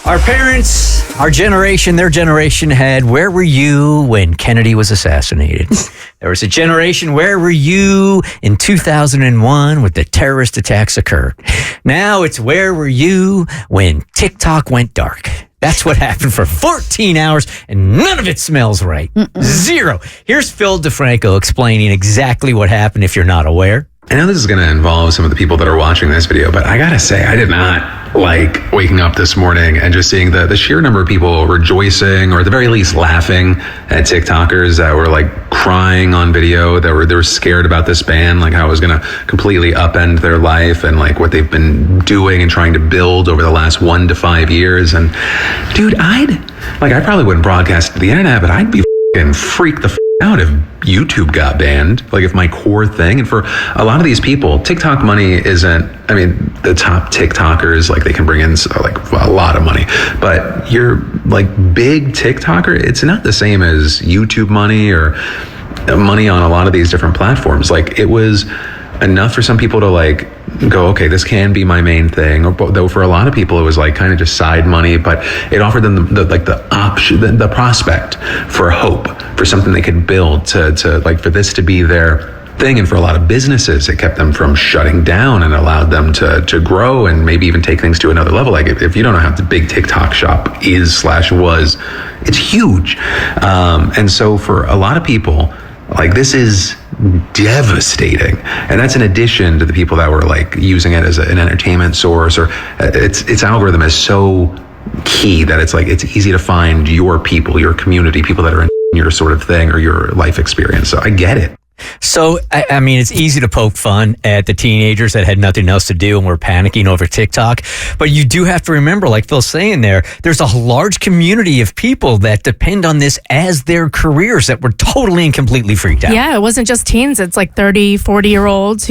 Our parents, our generation, their generation had, where were you when Kennedy was assassinated? There was a generation, where were you in 2001 when the terrorist attacks occurred? Now it's, where were you when TikTok went dark? That's what happened for 14 hours, and none of it smells right. Zero. Here's Phil DeFranco explaining exactly what happened if you're not aware. I know this is going to involve some of the people that are watching this video, but I got to say, I did not like waking up this morning and just seeing the sheer number of people rejoicing, or at the very least laughing at TikTokers that were like crying on video, they were scared about this ban, like how it was going to completely upend their life and like what they've been doing and trying to build over the last 1 to 5 years. And dude, I probably wouldn't broadcast to the internet, but I'd be fucking freaked the out if YouTube got banned, like if my core thing. And for a lot of these people, TikTok money isn't, I mean, the top TikTokers, like they can bring in like a lot of money, but your like big TikToker, it's not the same as YouTube money or money on a lot of these different platforms. Like it was enough for some people to like go, okay, this can be my main thing. Or, though for a lot of people, it was like kind of just side money, but it offered them the option, the prospect for hope, for something they could build to like for this to be their thing. And for a lot of businesses, it kept them from shutting down and allowed them to grow and maybe even take things to another level. Like if you don't know how the big TikTok shop was, it's huge. And so for a lot of people, like this is devastating, and that's in addition to the people that were like using it as an entertainment source, or its algorithm is so key that it's like it's easy to find your people, your community, people that are in your sort of thing or your life experience. So I get it. So, I mean, it's easy to poke fun at the teenagers that had nothing else to do and were panicking over TikTok. But you do have to remember, like Phil's saying there's a large community of people that depend on this as their careers that were totally and completely freaked out. Yeah, it wasn't just teens. It's like 30, 40-year-olds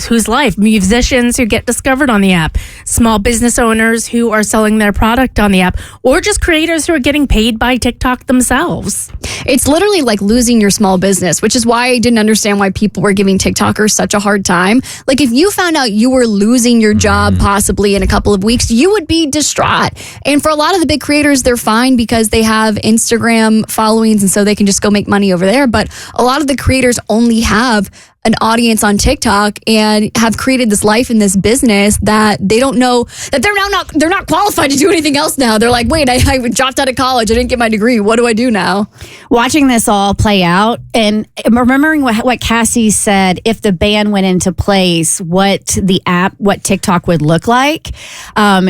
whose life, musicians who get discovered on the app, small business owners who are selling their product on the app, or just creators who are getting paid by TikTok themselves. It's literally like losing your small business, which is why I didn't understand why people were giving TikTokers such a hard time. Like if you found out you were losing your job possibly in a couple of weeks, you would be distraught. And for a lot of the big creators, they're fine because they have Instagram followings and so they can just go make money over there. But a lot of the creators only have an audience on TikTok and have created this life in this business that they don't know that they're not qualified to do anything else now. They're like, wait, I dropped out of college. I didn't get my degree. What do I do now? Watching this all play out and remembering what Cassie said, if the ban went into place, what TikTok would look like,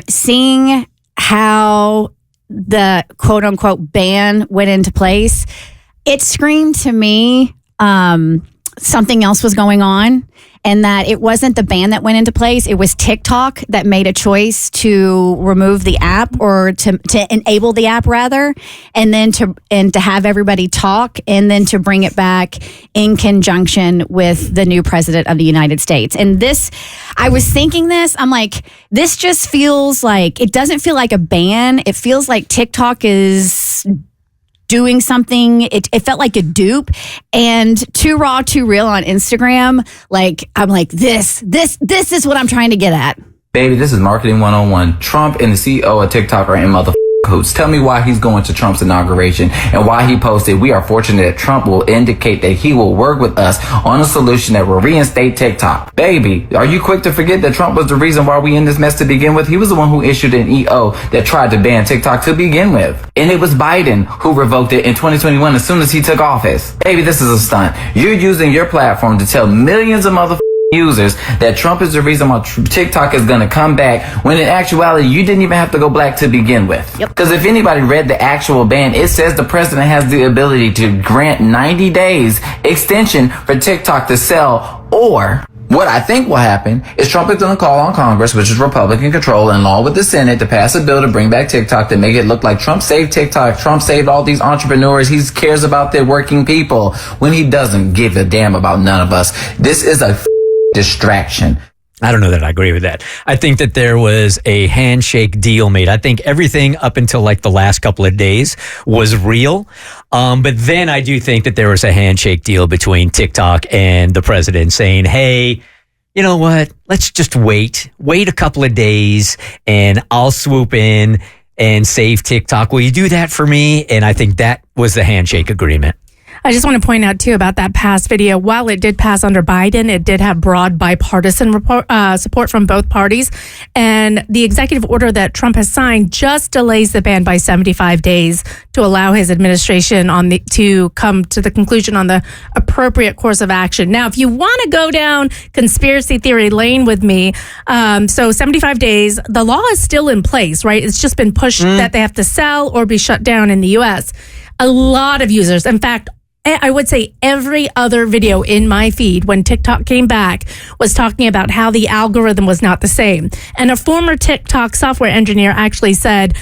seeing how the quote unquote ban went into place, it screamed to me, something else was going on, and that it wasn't the ban that went into place. It was TikTok that made a choice to remove the app, or to enable the app rather, and then to have everybody talk, and then to bring it back in conjunction with the new president of the United States. And this, I was thinking this, I'm like, this just feels like, it doesn't feel like a ban. It feels like TikTok is doing something. It felt like a dupe, and too raw, too real on Instagram. Like, I'm like, this is what I'm trying to get at. Baby, this is Marketing 101. Trump and the CEO of TikTok are in motherfucking cahoots. Tell me why he's going to Trump's inauguration and why he posted, "We are fortunate that Trump will indicate that he will work with us on a solution that will reinstate TikTok." Baby, are you quick to forget that Trump was the reason why we in this mess to begin with? He was the one who issued an EO that tried to ban TikTok to begin with. And it was Biden who revoked it in 2021 as soon as he took office. Baby, this is a stunt. You're using your platform to tell millions of motherfuckers users that Trump is the reason why TikTok is going to come back, when in actuality you didn't even have to go black to begin with. Because if anybody read the actual ban, it says the president has the ability to grant 90 days extension for TikTok to sell. Or what I think will happen is Trump is going to call on Congress, which is Republican control, and along with the Senate, to pass a bill to bring back TikTok, to make it look like Trump saved TikTok, Trump saved all these entrepreneurs, he cares about the working people, when he doesn't give a damn about none of us. This is a distraction. I don't know that I agree with that. I think that there was a handshake deal made. I think everything up until like the last couple of days was real. But then I do think that there was a handshake deal between TikTok and the president saying, hey, you know what? Let's just wait a couple of days and I'll swoop in. and save TikTok? Will you do that for me? And I think that was the handshake agreement. I just want to point out, too, about that past video. While it did pass under Biden, it did have broad bipartisan support from both parties. And the executive order that Trump has signed just delays the ban by 75 days to allow his administration to come to the conclusion on the appropriate course of action. Now, if you want to go down conspiracy theory lane with me, so 75 days, the law is still in place, right? It's just been pushed that they have to sell or be shut down in the U.S. A lot of users, in fact, I would say every other video in my feed when TikTok came back was talking about how the algorithm was not the same. And a former TikTok software engineer actually said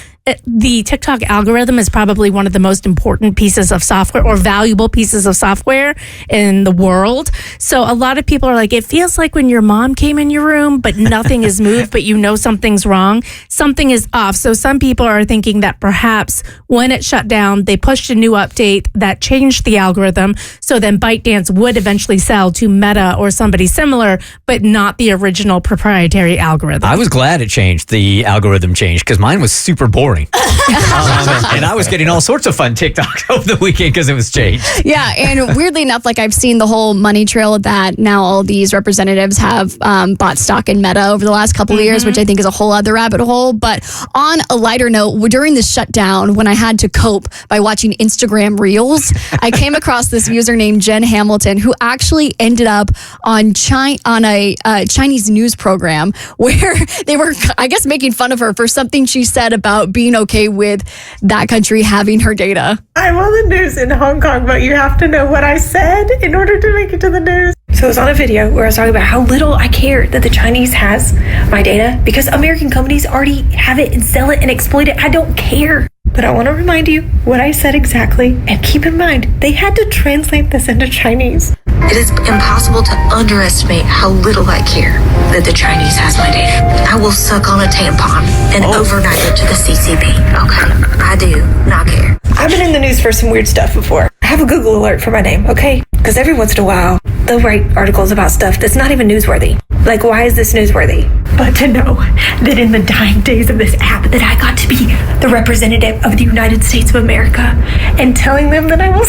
the TikTok algorithm is probably one of the most important pieces of software or valuable pieces of software in the world. So a lot of people are like, it feels like when your mom came in your room, but nothing is moved, but you know something's wrong. Something is off. So some people are thinking that perhaps when it shut down, they pushed a new update that changed the algorithm. So then ByteDance would eventually sell to Meta or somebody similar, but not the original proprietary algorithm. I was glad it changed. The algorithm changed because mine was super boring. And I was getting all sorts of fun TikToks over the weekend because it was changed. Yeah, and weirdly enough, like I've seen the whole money trail of that. Now all these representatives have bought stock in Meta over the last couple of years, which I think is a whole other rabbit hole. But on a lighter note, during the shutdown, when I had to cope by watching Instagram Reels, I came across this user named Jen Hamilton, who actually ended up on a Chinese news program where they were, I guess, making fun of her for something she said about being okay with that country having her data. I'm on the news in Hong Kong, but you have to know what I said in order to make it to the news. So it was on a video where I was talking about how little I care that the Chinese has my data because American companies already have it and sell it and exploit it. I don't care. But I want to remind you what I said exactly. And keep in mind, they had to translate this into Chinese. It is impossible to underestimate how little I care that the Chinese has my data. I will suck on a tampon and overnight it to the CCP, okay? I do not care. I've been in the news for some weird stuff before. I have a Google alert for my name, okay? Because every once in a while, they'll write articles about stuff that's not even newsworthy. Like, why is this newsworthy? But to know that in the dying days of this app, that I got to be the representative of the United States of America and telling them that I will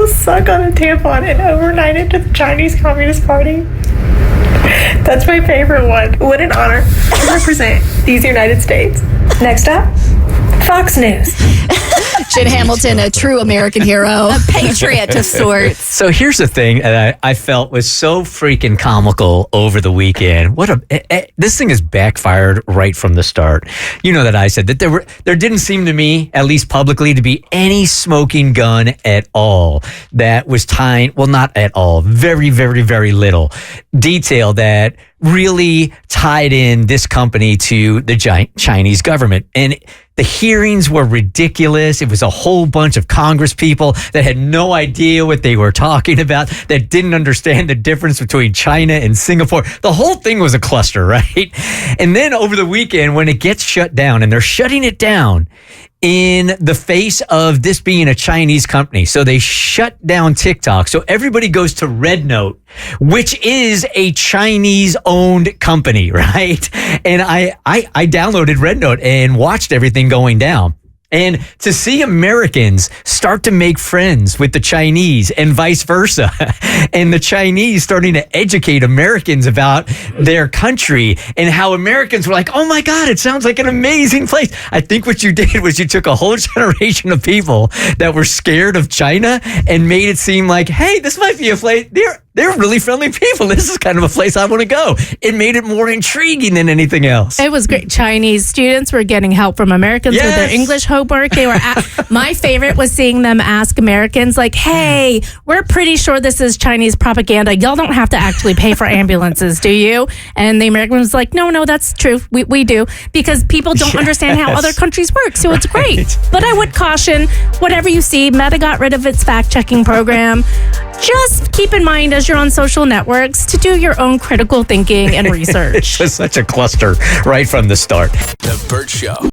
suck on a tampon and overnight it to the Chinese Communist Party. That's my favorite one. What an honor to represent these United States. Next up, Fox News. Jen Hamilton, a true American hero. A patriot of sorts. So here's the thing that I felt was so freaking comical over the weekend. This thing has backfired right from the start. You know that I said that there didn't seem to me, at least publicly, to be any smoking gun at all that was tying, well, not at all, very, very, very little detail that really tied in this company to the Chinese government. And the hearings were ridiculous. It was a whole bunch of Congress people that had no idea what they were talking about, that didn't understand the difference between China and Singapore. The whole thing was a cluster, right? And then over the weekend, when it gets shut down, and they're shutting it down in the face of this being a Chinese company. So they shut down TikTok. So everybody goes to Red Note, which is a Chinese-owned company, right? And I downloaded Red Note and watched everything going down. And to see Americans start to make friends with the Chinese and vice versa, and the Chinese starting to educate Americans about their country and how Americans were like, oh my God, it sounds like an amazing place. I think what you did was you took a whole generation of people that were scared of China and made it seem like, hey, this might be a place. They're really friendly people. This is kind of a place I want to go. It made it more intriguing than anything else. It was great. Chinese students were getting help from Americans with their English homework. They were my favorite was seeing them ask Americans like, hey, we're pretty sure this is Chinese propaganda. Y'all don't have to actually pay for ambulances, do you? And the American was like, no, that's true. We do. Because people don't understand how other countries work. So it's great. But I would caution, whatever you see, Meta got rid of its fact-checking program. Just keep in mind as you're on social networks to do your own critical thinking and research. It's just such a cluster right from the start. The Bert Show.